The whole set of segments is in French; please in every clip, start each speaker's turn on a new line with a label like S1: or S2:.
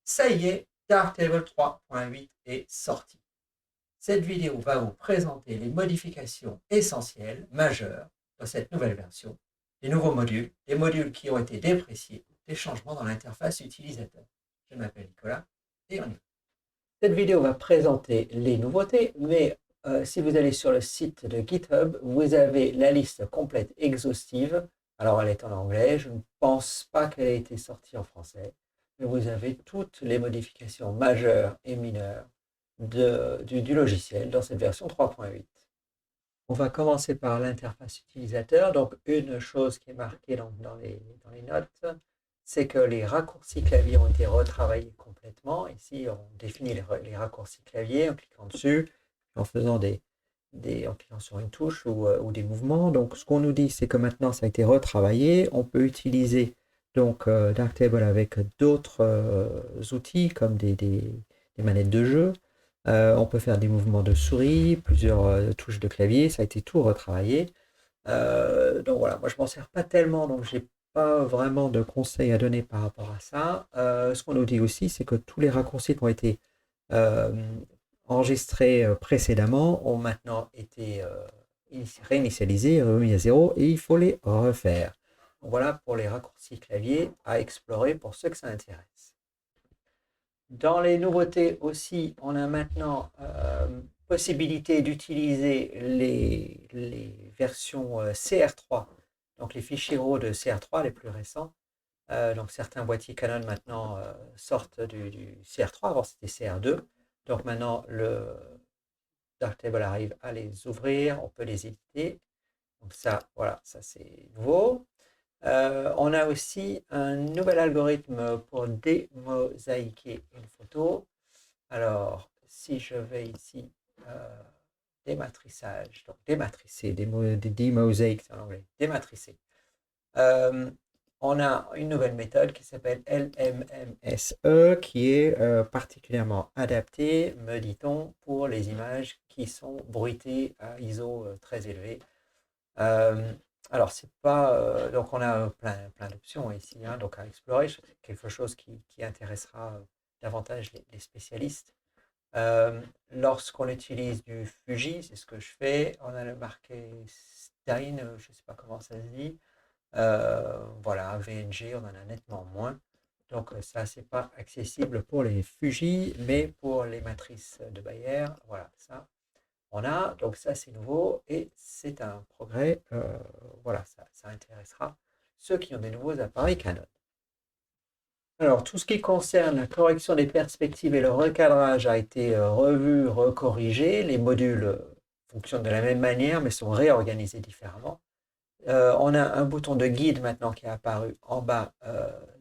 S1: Ça y est, Darktable 3.8 est sorti. Cette vidéo va vous présenter les modifications essentielles, majeures, de cette nouvelle version, les nouveaux modules, les modules qui ont été dépréciés, des changements dans l'interface utilisateur. Je m'appelle Nicolas et on y va. Cette vidéo va présenter les nouveautés, mais si vous allez sur le site de GitHub, vous avez la liste complète exhaustive. Alors elle est en anglais, je ne pense pas qu'elle ait été sortie en français, mais vous avez toutes les modifications majeures et mineures du logiciel dans cette version 3.8. On va commencer par l'interface utilisateur. Donc, une chose qui est marquée dans les notes, c'est que les raccourcis clavier ont été retravaillés complètement. Ici, on définit les raccourcis clavier en cliquant dessus, en faisant en cliquant sur une touche ou des mouvements. Donc, ce qu'on nous dit, c'est que maintenant, ça a été retravaillé. On peut utiliser donc Darktable avec d'autres outils comme des manettes de jeu. On peut faire des mouvements de souris, plusieurs touches de clavier, ça a été tout retravaillé. Donc voilà, moi je m'en sers pas tellement, donc j'ai pas vraiment de conseils à donner par rapport à ça. Ce qu'on nous dit aussi, c'est que tous les raccourcis qui ont été euh, enregistrés précédemment ont maintenant été réinitialisés, remis à zéro, et il faut les refaire. Donc voilà pour les raccourcis clavier à explorer pour ceux que ça intéresse. Dans les nouveautés aussi, on a maintenant possibilité d'utiliser les versions CR3, donc les fichiers RAW de CR3 les plus récents. Donc certains boîtiers Canon maintenant sortent du CR3, avant c'était CR2. Donc maintenant le Darktable arrive à les ouvrir, on peut les éditer. Donc ça, voilà, ça c'est nouveau. On a aussi un nouvel algorithme pour démosaïquer une photo. Alors, si je vais ici, dématrissage, donc dématricer, démosaïque en anglais, dématricer. Euh, on a une nouvelle méthode qui s'appelle LMMSE qui est particulièrement adaptée, me dit-on, pour les images qui sont bruitées à ISO très élevé. Alors, c'est pas. Donc, on a plein d'options ici hein, donc à explorer. C'est quelque chose qui intéressera davantage les spécialistes. Lorsqu'on utilise du Fuji, c'est ce que je fais, on a le marqué Stein, je ne sais pas comment ça se dit. Voilà, VNG, on en a nettement moins. Donc, ça, c'est pas accessible pour les Fuji, mais pour les matrices de Bayer, voilà, ça, on a. Donc, ça, c'est nouveau et c'est un progrès. Voilà, ça intéressera ceux qui ont des nouveaux appareils Canon. Alors, tout ce qui concerne la correction des perspectives et le recadrage a été revu, recorrigé. Les modules fonctionnent de la même manière, mais sont réorganisés différemment. On a un bouton de guide maintenant qui est apparu en bas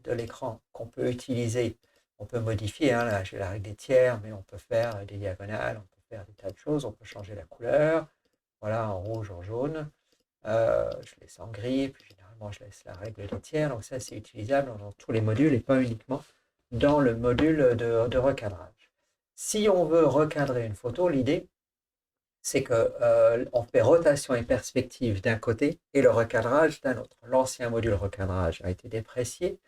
S1: de l'écran qu'on peut utiliser. On peut modifier, hein, là j'ai la règle des tiers, mais on peut faire des diagonales, on peut faire des tas de choses, on peut changer la couleur. Voilà, en rouge, en jaune. Je laisse en gris, puis généralement je laisse la règle des tiers. Donc ça, c'est utilisable dans tous les modules et pas uniquement dans le module de recadrage. Si on veut recadrer une photo, l'idée, c'est qu'on fait rotation et perspective d'un côté et le recadrage d'un autre. L'ancien module recadrage a été déprécié.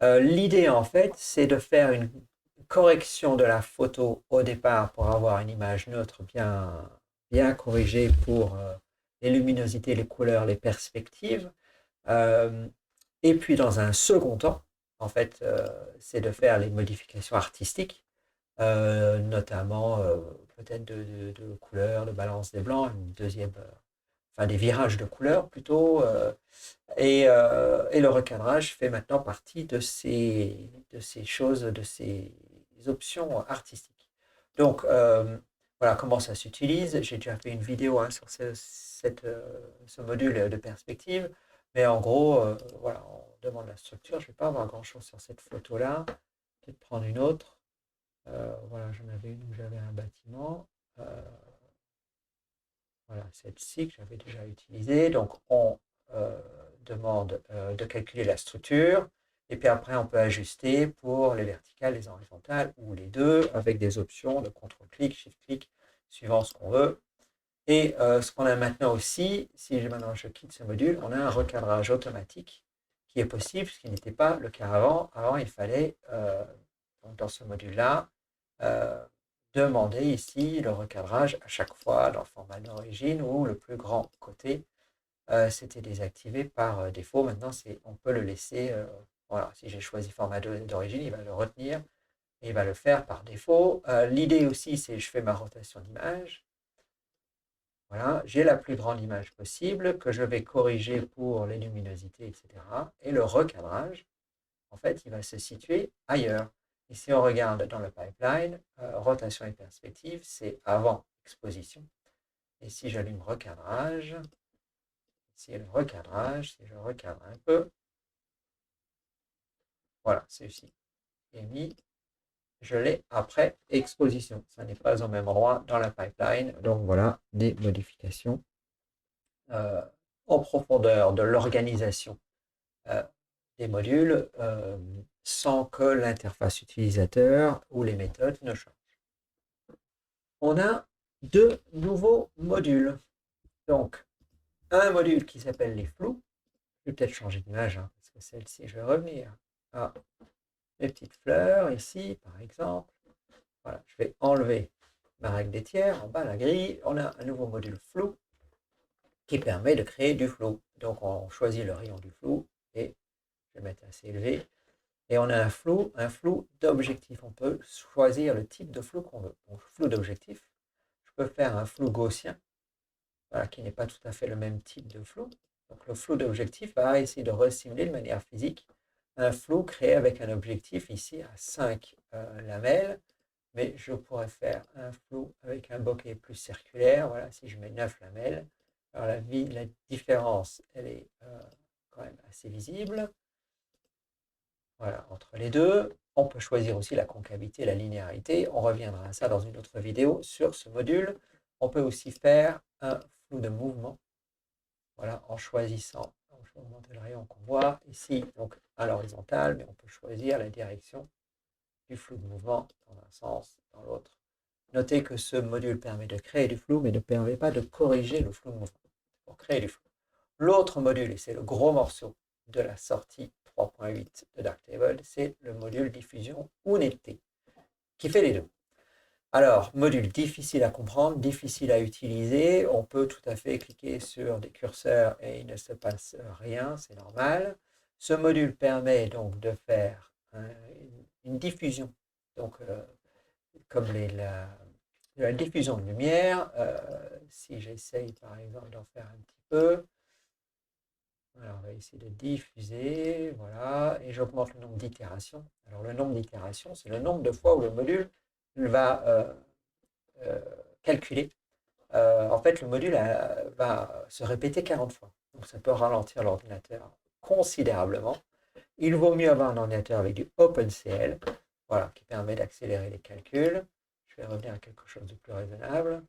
S1: L'idée, en fait, c'est de faire une correction de la photo au départ pour avoir une image neutre bien corrigée pour les luminosités, les couleurs, les perspectives. Euh, et puis, dans un second temps, en fait, c'est de faire les modifications artistiques notamment peut-être de couleurs, de balance des blancs, une deuxième, enfin des virages de couleurs plutôt, et le recadrage fait maintenant partie de ces choses, de ces options artistiques. Donc voilà comment ça s'utilise. J'ai déjà fait une vidéo hein, sur ce module de perspective, mais en gros, voilà, on demande la structure. Je ne vais pas avoir grand-chose sur cette photo-là. Peut-être prendre une autre. Voilà, j'en avais une où j'avais un bâtiment. Voilà, celle-ci que j'avais déjà utilisée. Donc, on demande de calculer la structure. Et puis après, on peut ajuster pour les verticales, les horizontales ou les deux avec des options de contrôle-clic, shift-clic, suivant ce qu'on veut. Et ce qu'on a maintenant aussi, si maintenant je quitte ce module, on a un recadrage automatique qui est possible, ce qui n'était pas le cas avant. Avant, il fallait donc dans ce module-là, demander ici le recadrage à chaque fois dans le format d'origine où le plus grand côté c'était désactivé par défaut. Maintenant, on peut le laisser, voilà, si j'ai choisi format d'origine, il va le retenir et il va le faire par défaut. L'idée aussi, c'est je fais ma rotation d'image. Voilà, j'ai la plus grande image possible que je vais corriger pour les luminosités, etc. Et le recadrage, en fait, il va se situer ailleurs. Et si on regarde dans le pipeline, rotation et perspective, c'est avant exposition. Et si j'allume recadrage, ici le recadrage, si je recadre un peu, voilà, c'est ici. Et mis, je l'ai après exposition. Ça n'est pas au même endroit dans la pipeline. Donc voilà, des modifications en profondeur de l'organisation des modules sans que l'interface utilisateur ou les méthodes ne changent. On a deux nouveaux modules. Donc, un module qui s'appelle les flous. Je vais peut-être changer d'image, hein, parce que celle-ci, je vais revenir à les petites fleurs ici, par exemple. Voilà, je vais enlever ma règle des tiers. En bas, la grille, on a un nouveau module flou qui permet de créer du flou. Donc, on choisit le rayon du flou et je vais mettre assez élevé. Et on a un flou d'objectif. On peut choisir le type de flou qu'on veut. Donc, flou d'objectif. Je peux faire un flou gaussien, voilà, qui n'est pas tout à fait le même type de flou. Donc, le flou d'objectif va essayer de resimuler de manière physique un flou créé avec un objectif ici à 5 lamelles. Mais je pourrais faire un flou avec un bokeh plus circulaire. Voilà, si je mets 9 lamelles. Alors la différence, elle est quand même assez visible. Voilà, entre les deux. On peut choisir aussi la concavité, la linéarité. On reviendra à ça dans une autre vidéo sur ce module. On peut aussi faire un flou de mouvement. Voilà, en choisissant, je vais augmenter le rayon qu'on voit ici, donc à l'horizontale, mais on peut choisir la direction du flou de mouvement dans un sens, dans l'autre. Notez que ce module permet de créer du flou, mais ne permet pas de corriger le flou de mouvement. Pour créer du flou. L'autre module, et c'est le gros morceau de la sortie 3.8 de Darktable, c'est le module diffusion ou netteté, qui fait les deux. Alors, module difficile à comprendre, difficile à utiliser. On peut tout à fait cliquer sur des curseurs et il ne se passe rien, c'est normal. Ce module permet donc de faire une diffusion, donc comme la diffusion de lumière. Si j'essaye par exemple d'en faire un petit peu, alors on va essayer de diffuser, voilà, et j'augmente le nombre d'itérations. Alors le nombre d'itérations, c'est le nombre de fois où le module va calculer. En fait, le module va se répéter 40 fois. Donc ça peut ralentir l'ordinateur considérablement. Il vaut mieux avoir un ordinateur avec du OpenCL, voilà, qui permet d'accélérer les calculs. Je vais revenir à quelque chose de plus raisonnable.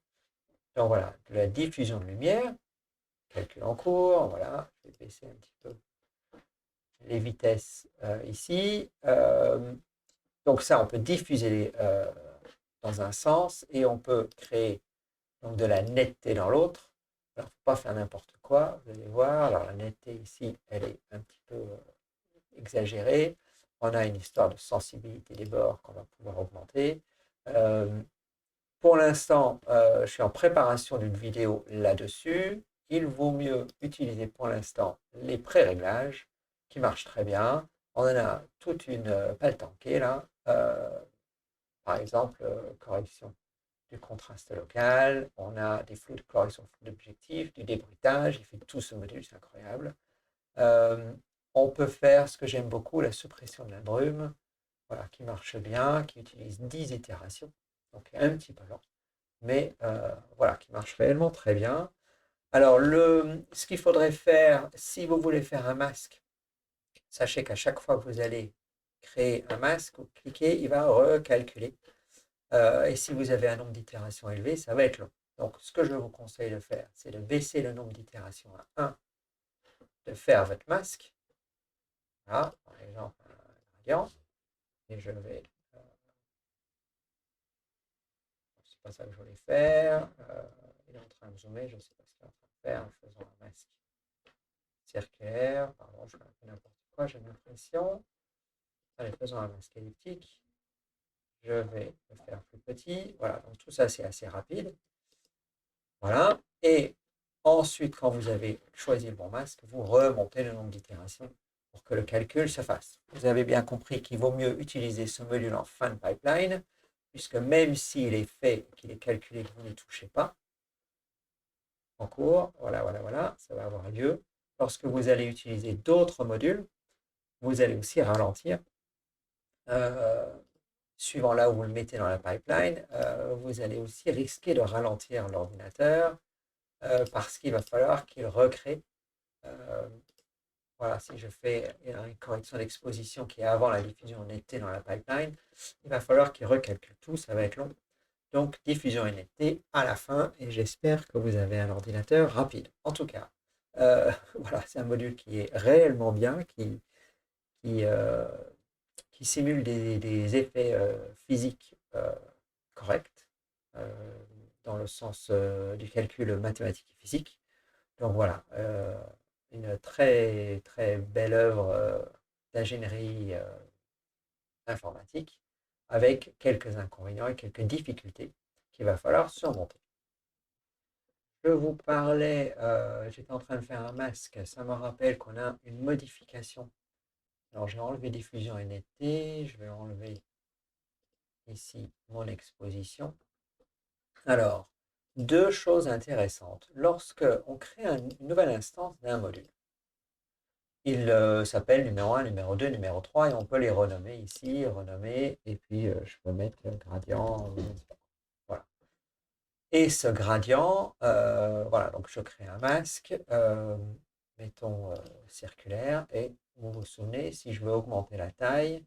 S1: Donc voilà, de la diffusion de lumière, calcul en cours, voilà, je vais baisser un petit peu les vitesses ici. Donc ça, on peut diffuser dans un sens et on peut créer donc de la netteté dans l'autre. Alors, il ne faut pas faire n'importe quoi, vous allez voir. Alors, la netteté ici, elle est un petit peu exagérée. On a une histoire de sensibilité des bords qu'on va pouvoir augmenter. Pour l'instant, je suis en préparation d'une vidéo là-dessus. Il vaut mieux utiliser pour l'instant les pré-réglages qui marchent très bien. On en a toute une paletankée là. Par exemple, correction du contraste local, on a des flous de correction d'objectifs, du débruitage, il fait tout ce module, c'est incroyable. On peut faire ce que j'aime beaucoup, la suppression de la brume, voilà, qui marche bien, qui utilise 10 itérations, donc un petit peu lent, mais voilà, qui marche réellement très bien. Alors, ce qu'il faudrait faire, si vous voulez faire un masque, sachez qu'à chaque fois que vous allez créer un masque, vous cliquez, il va recalculer. Et si vous avez un nombre d'itérations élevé, ça va être long. Donc, ce que je vous conseille de faire, c'est de baisser le nombre d'itérations à 1, de faire votre masque. Voilà, par exemple, un gradient. Et je vais. C'est pas ça que je voulais faire. Il est en train de zoomer, je ne sais pas ce qu'il est en train de faire en faisant un masque circulaire. Pardon, je fais un peu n'importe quoi, j'ai l'impression. Allez, faisons un masque elliptique. je vais le faire plus petit. Voilà, donc tout ça, c'est assez rapide. Voilà. Et ensuite, quand vous avez choisi le bon masque, vous remontez le nombre d'itérations pour que le calcul se fasse. Vous avez bien compris qu'il vaut mieux utiliser ce module en fin de pipeline, puisque même s'il est fait, qu'il est calculé, que vous ne touchez pas en cours, voilà, ça va avoir lieu. Lorsque vous allez utiliser d'autres modules, vous allez aussi ralentir. Suivant là où vous le mettez dans la pipeline, vous allez aussi risquer de ralentir l'ordinateur parce qu'il va falloir qu'il recrée. Voilà, si je fais une correction d'exposition qui est avant la diffusion netteté dans la pipeline, il va falloir qu'il recalcule tout, ça va être long. Donc, diffusion et netteté à la fin, et j'espère que vous avez un ordinateur rapide. En tout cas, voilà, c'est un module qui est réellement bien, qui, euh, qui simule des effets physiques corrects, dans le sens du calcul mathématique et physique. Donc voilà, une très très belle œuvre d'ingénierie informatique avec quelques inconvénients et quelques difficultés qu'il va falloir surmonter. Je vous parlais, j'étais en train de faire un masque, ça me rappelle qu'on a une modification. Alors je vais enlever diffusion et netteté, je vais enlever ici mon exposition. Alors, deux choses intéressantes. Lorsque on crée une nouvelle instance d'un module, il s'appelle numéro 1, numéro 2, numéro 3 et on peut les renommer ici, renommer, et puis je peux mettre gradient, voilà. Et ce gradient, voilà, donc je crée un masque, mettons circulaire, et vous vous souvenez, si je veux augmenter la taille,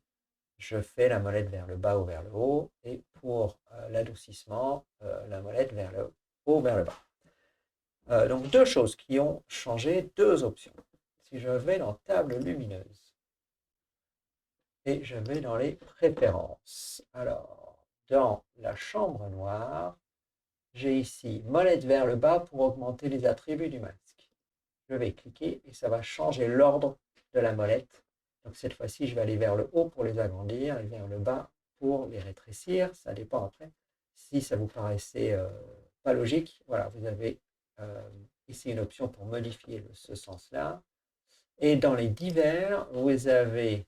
S1: je fais la molette vers le bas ou vers le haut, et pour l'adoucissement, la molette vers le haut ou vers le bas. Donc deux choses qui ont changé, deux options. Si je vais dans table lumineuse, et je vais dans les préférences. Alors, dans la chambre noire, j'ai ici molette vers le bas pour augmenter les attributs du masque. Je vais cliquer et ça va changer l'ordre de la molette. Donc cette fois-ci, je vais aller vers le haut pour les agrandir et vers le bas pour les rétrécir. Ça dépend après. Si ça vous paraissait pas logique, voilà, vous avez ici une option pour modifier ce sens-là. Et dans les divers, vous avez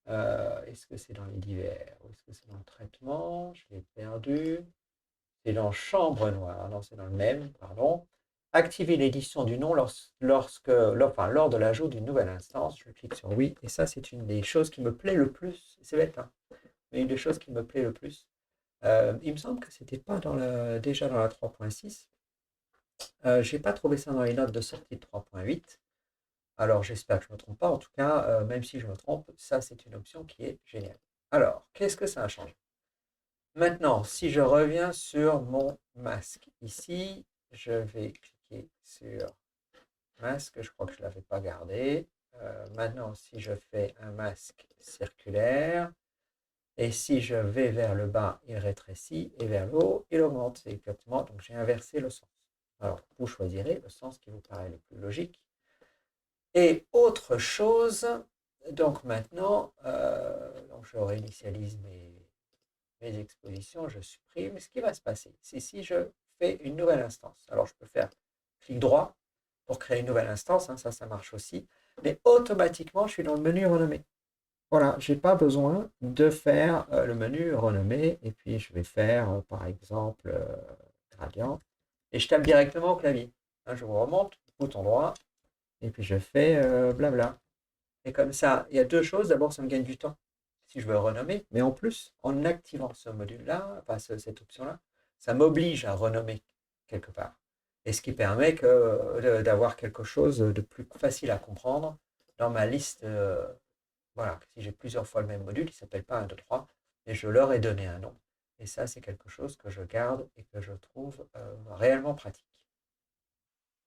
S1: est-ce que c'est dans les divers ou est-ce que c'est dans le traitement? Je l'ai perdu. C'est dans chambre noire. Non, c'est dans le même, pardon. Activer l'édition du nom lors de l'ajout d'une nouvelle instance. Je clique sur oui. Et ça, c'est une des choses qui me plaît le plus. C'est bête, hein, mais une des choses qui me plaît le plus. Il me semble que c'était pas déjà dans la 3.6. Je n'ai pas trouvé ça dans les notes de sortie de 3.8. Alors, j'espère que je ne me trompe pas. En tout cas, même si je me trompe, ça, c'est une option qui est géniale. Alors, qu'est-ce que ça a changé? Maintenant, si je reviens sur mon masque, ici, je vais cliquer sur masque. Je crois que je ne l'avais pas gardé. Maintenant, si je fais un masque circulaire, et si je vais vers le bas, il rétrécit, et vers le haut, il augmente. C'est exactement, donc j'ai inversé le sens. Alors, vous choisirez le sens qui vous paraît le plus logique. Et autre chose, donc maintenant, donc je réinitialise mes expositions, je supprime. Ce qui va se passer, c'est si je fais une nouvelle instance. Alors je peux faire clic droit pour créer une nouvelle instance, hein, ça marche aussi. Mais automatiquement, je suis dans le menu renommé. Voilà, je n'ai pas besoin de faire le menu renommé. Et puis je vais faire, par exemple, gradient. Et je tape directement au clavier. Hein, je vous remonte, bouton droit, et puis je fais blabla. Et comme ça, il y a deux choses. D'abord, ça me gagne du temps si je veux renommer. Mais en plus, en activant ce module-là, enfin cette option-là, ça m'oblige à renommer quelque part. Et ce qui permet d'avoir quelque chose de plus facile à comprendre dans ma liste. Voilà, si j'ai plusieurs fois le même module, il ne s'appelle pas 1, 2, 3, mais je leur ai donné un nom. Et ça, c'est quelque chose que je garde et que je trouve réellement pratique.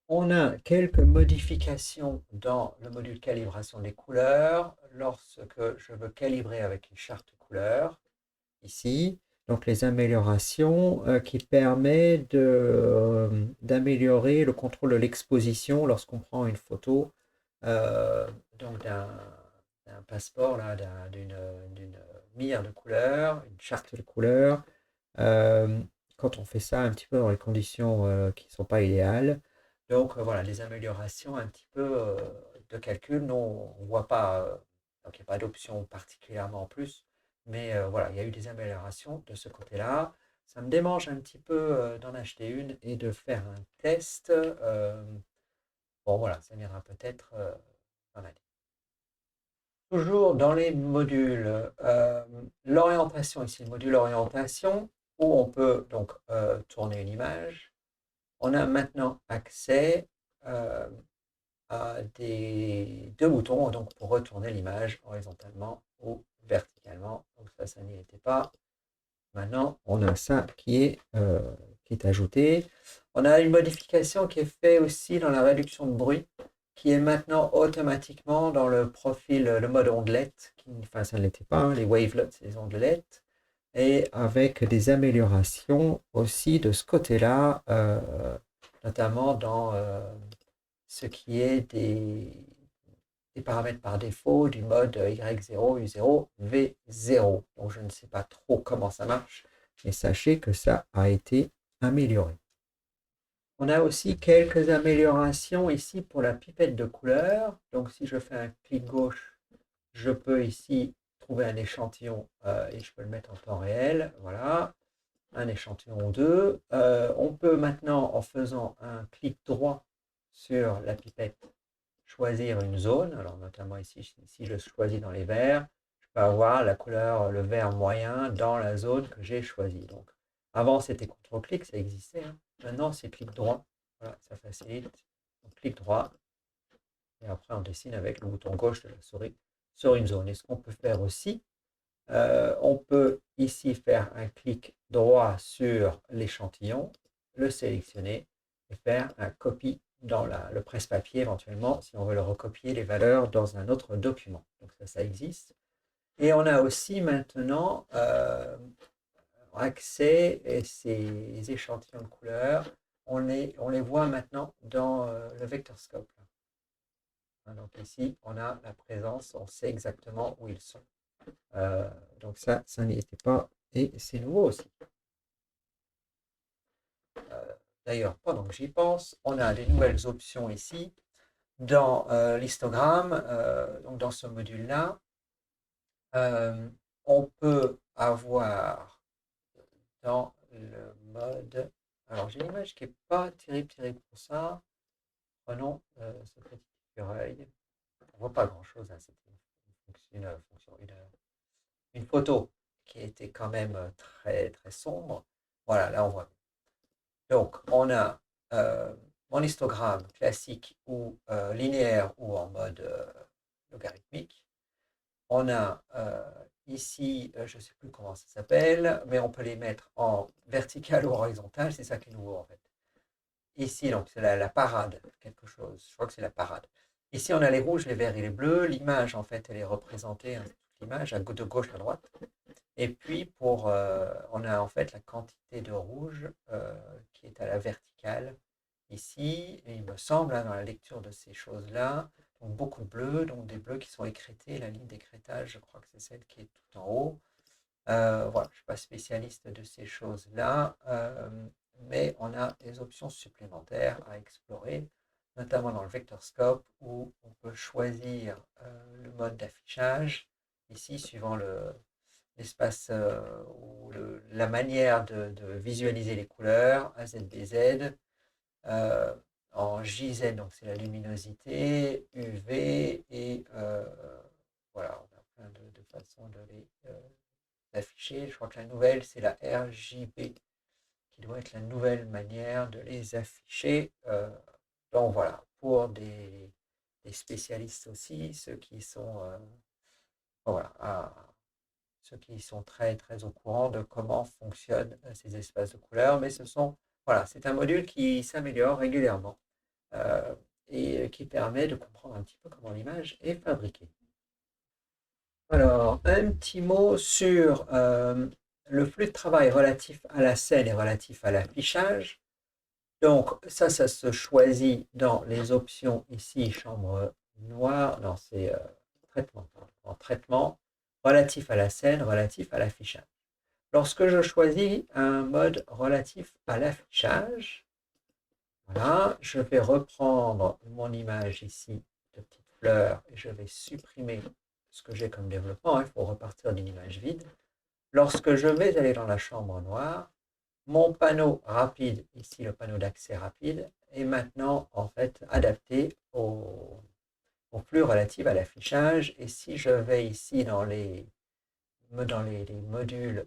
S1: On a quelques modifications dans le module calibration des couleurs lorsque je veux calibrer avec une charte couleur. Ici, donc les améliorations qui permettent d'améliorer le contrôle de l'exposition lorsqu'on prend une photo donc d'un un passeport là, d'une mire de couleurs, une charte de couleurs. Euh, Quand on fait ça un petit peu dans les conditions qui ne sont pas idéales. Donc voilà, des améliorations un petit peu de calcul. Nous, on ne voit pas, donc il n'y a pas d'option particulièrement en plus, mais voilà, il y a eu des améliorations de ce côté-là. Ça me démange un petit peu d'en acheter une et de faire un test. Bon voilà, ça viendra peut-être dans l'année. Toujours dans les modules, l'orientation ici, le module orientation, où on peut donc tourner une image. On a maintenant accès à deux boutons donc pour retourner l'image horizontalement ou verticalement. Donc ça n'y était pas. Maintenant, on a ça qui est ajouté. On a une modification qui est faite aussi dans la réduction de bruit, qui est maintenant automatiquement dans le profil, le mode ondelette, enfin ça ne l'était pas, hein, les wavelets, c'est les ondelettes, et avec des améliorations aussi de ce côté-là, notamment dans ce qui est des paramètres par défaut du mode Y0, U0, V0. Donc je ne sais pas trop comment ça marche, mais sachez que ça a été amélioré. On a aussi quelques améliorations ici pour la pipette de couleur. Donc si je fais un clic gauche, je peux ici trouver un échantillon et je peux le mettre en temps réel. Voilà, un échantillon ou deux. On peut maintenant, en faisant un clic droit sur la pipette, choisir une zone. Alors notamment ici, si je choisis dans les verts, je peux avoir la couleur, le vert moyen dans la zone que j'ai choisie. Donc avant c'était CTRL-clic, ça existait, hein. Maintenant c'est clic droit. Voilà, ça facilite. Donc, clic droit. Et après on dessine avec le bouton gauche de la souris sur une zone. Et ce qu'on peut faire aussi, on peut ici faire un clic droit sur l'échantillon, le sélectionner et faire un copie dans le presse-papier éventuellement si on veut le recopier les valeurs dans un autre document. Donc ça existe. Et on a aussi maintenant accès à ces échantillons de couleurs. On les voit maintenant dans le Vectorscope. Donc ici, on a la présence, on sait exactement où ils sont. Donc ça n'y était pas et c'est nouveau aussi. D'ailleurs, pendant que j'y pense, on a des nouvelles options ici dans l'histogramme, donc dans ce module-là. On peut avoir dans le mode... Alors j'ai une image qui n'est pas terrible pour ça. Prenons ce petit écureuil. On ne voit pas grand-chose, hein. C'était une photo qui était quand même très sombre. Voilà, là on voit. Donc on a mon histogramme classique ou linéaire ou en mode logarithmique. On a ici, je ne sais plus comment ça s'appelle, mais on peut les mettre en vertical ou horizontal, c'est ça qui est nouveau en fait. Ici, donc c'est la parade, quelque chose, je crois que c'est la parade. Ici, on a les rouges, les verts et les bleus. L'image, en fait, elle est représentée, hein, l'image de gauche à droite. Et puis, on a en fait la quantité de rouge qui est à la verticale ici. Et il me semble, hein, dans la lecture de ces choses-là, donc beaucoup de bleus, donc des bleus qui sont écrétés. La ligne d'écrétage, je crois que c'est celle qui est tout en haut. Voilà, je ne suis pas spécialiste de ces choses-là, mais on a des options supplémentaires à explorer, notamment dans le Vectorscope où on peut choisir le mode d'affichage, ici suivant l'espace ou la manière de visualiser les couleurs, AZBZ, en JZ, donc c'est la luminosité, UV, et voilà, on a plein de façons de les afficher. Je crois que la nouvelle, c'est la RJB, qui doit être la nouvelle manière de les afficher. Donc voilà, pour des spécialistes aussi, ceux qui sont, voilà, ceux qui sont très au courant de comment fonctionnent ces espaces de couleurs. Mais voilà, c'est un module qui s'améliore régulièrement et qui permet de comprendre un petit peu comment l'image est fabriquée. Alors, un petit mot sur le flux de travail relatif à la scène et relatif à l'affichage. Donc, ça se choisit dans les options ici, chambre noire. Non, c'est en traitement relatif à la scène, relatif à l'affichage. Lorsque je choisis un mode relatif à l'affichage, voilà, je vais reprendre mon image ici de petite fleur et je vais supprimer ce que j'ai comme développement. Il faut repartir d'une image vide. Lorsque je vais aller dans la chambre noire, mon panneau rapide, ici le panneau d'accès rapide, est maintenant en fait adapté au flux relatif à l'affichage. Et si je vais ici dans les modules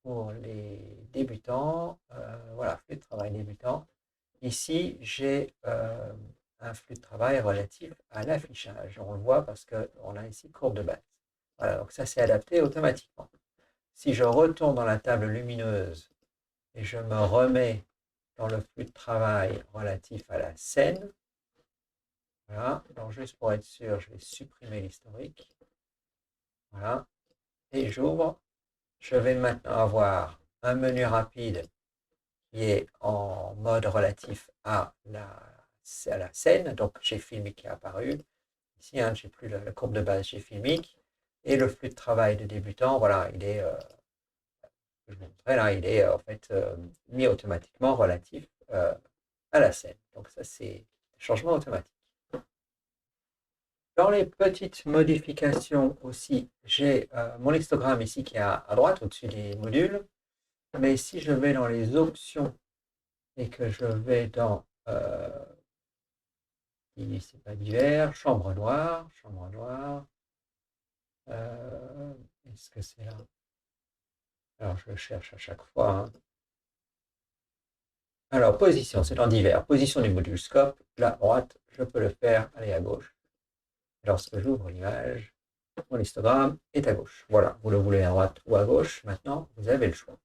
S1: pour les débutants, voilà, flux de travail débutant, ici j'ai un flux de travail relatif à l'affichage. On le voit parce qu'on a ici courbe de base. Voilà, donc ça c'est adapté automatiquement. Si je retourne dans la table lumineuse et je me remets dans le flux de travail relatif à la scène, voilà, donc juste pour être sûr, je vais supprimer l'historique. Voilà, et j'ouvre. Je vais maintenant avoir un menu rapide qui est en mode relatif à la scène. Donc j'ai Filmic qui est apparu. Ici, hein, j'ai plus la courbe de base, j'ai Filmic. Et le flux de travail de débutant, voilà, il est, je vous montrerai là, il est en fait mis automatiquement relatif à la scène. Donc ça, c'est changement automatique. Dans les petites modifications aussi, j'ai mon histogramme ici qui est à droite, au-dessus des modules. Mais si je vais dans les options et que je vais dans, c'est pas divers, chambre noire, est-ce que c'est là? Alors je le cherche à chaque fois, hein. Alors position, c'est dans divers, position du module scope, là à droite, je peux le faire, aller à gauche. Lorsque j'ouvre l'image, mon histogramme est à gauche. Voilà, vous le voulez à droite ou à gauche, maintenant vous avez le choix.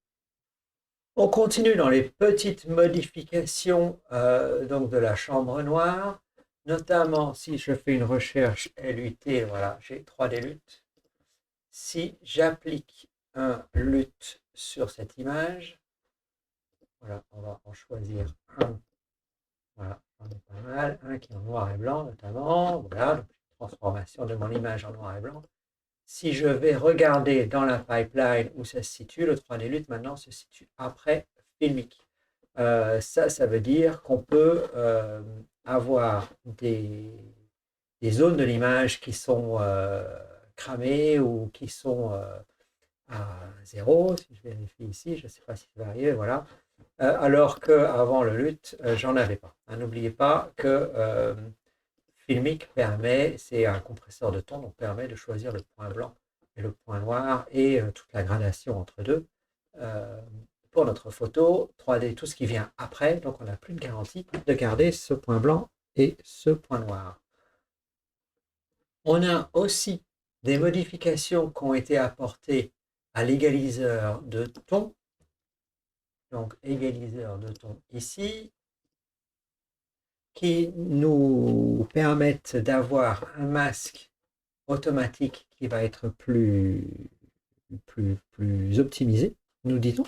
S1: On continue dans les petites modifications donc de la chambre noire, notamment si je fais une recherche LUT, voilà, j'ai 3D LUT. Si j'applique un LUT sur cette image, voilà, on va en choisir un. Voilà, j'en ai pas mal, un qui est en noir et blanc notamment. Voilà, donc transformation de mon image en noir et blanc. Si je vais regarder dans la pipeline où ça se situe, le 3D LUT maintenant se situe après Filmic. Ça veut dire qu'on peut avoir des zones de l'image qui sont cramées ou qui sont à 0. Si je vérifie ici, je ne sais pas si ça va arriver, voilà. Alors qu'avant le LUT, j'en avais pas. N'oubliez pas que Filmic permet, c'est un compresseur de ton, donc permet de choisir le point blanc et le point noir et toute la gradation entre deux. Pour notre photo 3D, tout ce qui vient après, donc on n'a plus de garantie de garder ce point blanc et ce point noir. On a aussi des modifications qui ont été apportées à l'égaliseur de ton. Donc égaliseur de ton ici, qui nous permettent d'avoir un masque automatique qui va être plus optimisé, nous dit-on.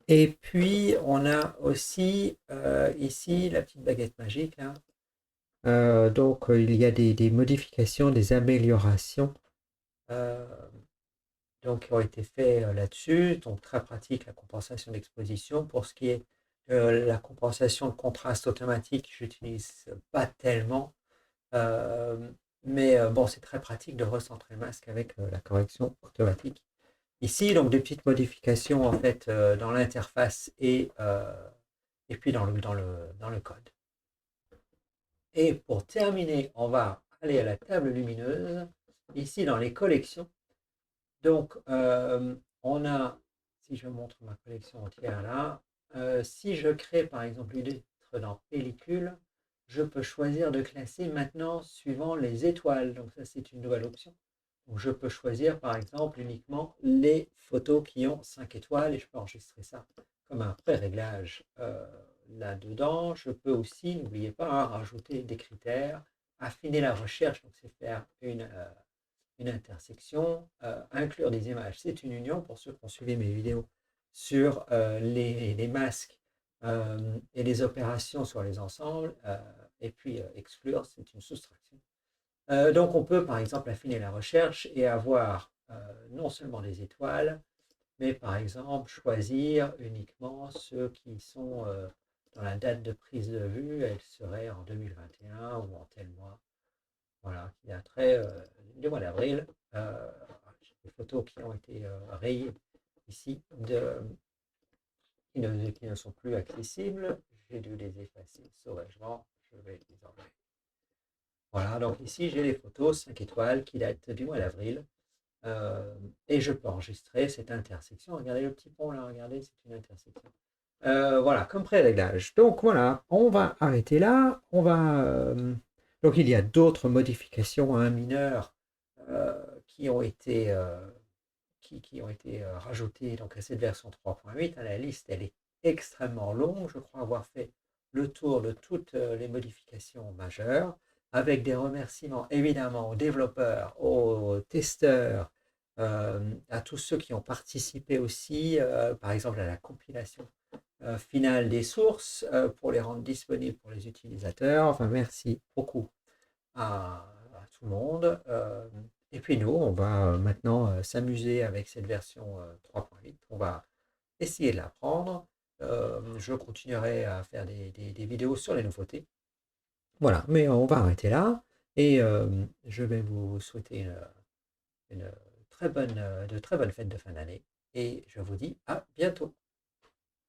S1: Et puis, on a aussi ici la petite baguette magique. Là. Donc, il y a des modifications, des améliorations donc, qui ont été faites là-dessus. Donc, très pratique la compensation d'exposition. Pour ce qui est la compensation de contraste automatique, je n'utilise pas tellement. Mais bon, c'est très pratique de recentrer le masque avec la correction automatique. Ici, donc des petites modifications en fait dans l'interface et puis dans le code. Et pour terminer, on va aller à la table lumineuse, ici dans les collections. Donc, on a, si je montre ma collection entière là, si je crée par exemple une lettre dans pellicule, je peux choisir de classer maintenant suivant les étoiles. Donc ça, c'est une nouvelle option. Donc, je peux choisir par exemple uniquement les photos qui ont 5 étoiles et je peux enregistrer ça comme un pré-réglage là-dedans. Je peux aussi, n'oubliez pas, hein, rajouter des critères, affiner la recherche, donc c'est faire une intersection, inclure des images. C'est une union pour ceux qui ont suivi mes vidéos sur les masques. et les opérations sur les ensembles, et puis exclure, c'est une soustraction. Donc on peut par exemple affiner la recherche et avoir non seulement des étoiles, mais par exemple choisir uniquement ceux qui sont dans la date de prise de vue, elle serait en 2021 ou en tel mois. Voilà, qui daterait du mois d'avril. J'ai des photos qui ont été rayées ici, qui ne sont plus accessibles. J'ai dû les effacer sauvagement. Je vais les enlever. Voilà, donc ici j'ai les photos 5 étoiles qui datent du mois d'avril. Et je peux enregistrer cette intersection. Regardez le petit pont là, regardez, c'est une intersection. Voilà, comme pré-réglage. Donc voilà, on va arrêter là. Donc il y a d'autres modifications mineures qui ont été, qui ont été rajoutées donc, à cette version 3.8. La liste, elle est extrêmement longue. Je crois avoir fait le tour de toutes les modifications majeures, avec des remerciements évidemment aux développeurs, aux testeurs, à tous ceux qui ont participé aussi, par exemple à la compilation finale des sources pour les rendre disponibles pour les utilisateurs. Enfin, merci beaucoup à tout le monde. Et puis nous, on va maintenant s'amuser avec cette version 3.8. On va essayer de l'apprendre. Je continuerai à faire des vidéos sur les nouveautés. Voilà, mais on va arrêter là. Et je vais vous souhaiter une de très bonnes fêtes de fin d'année. Et je vous dis à bientôt.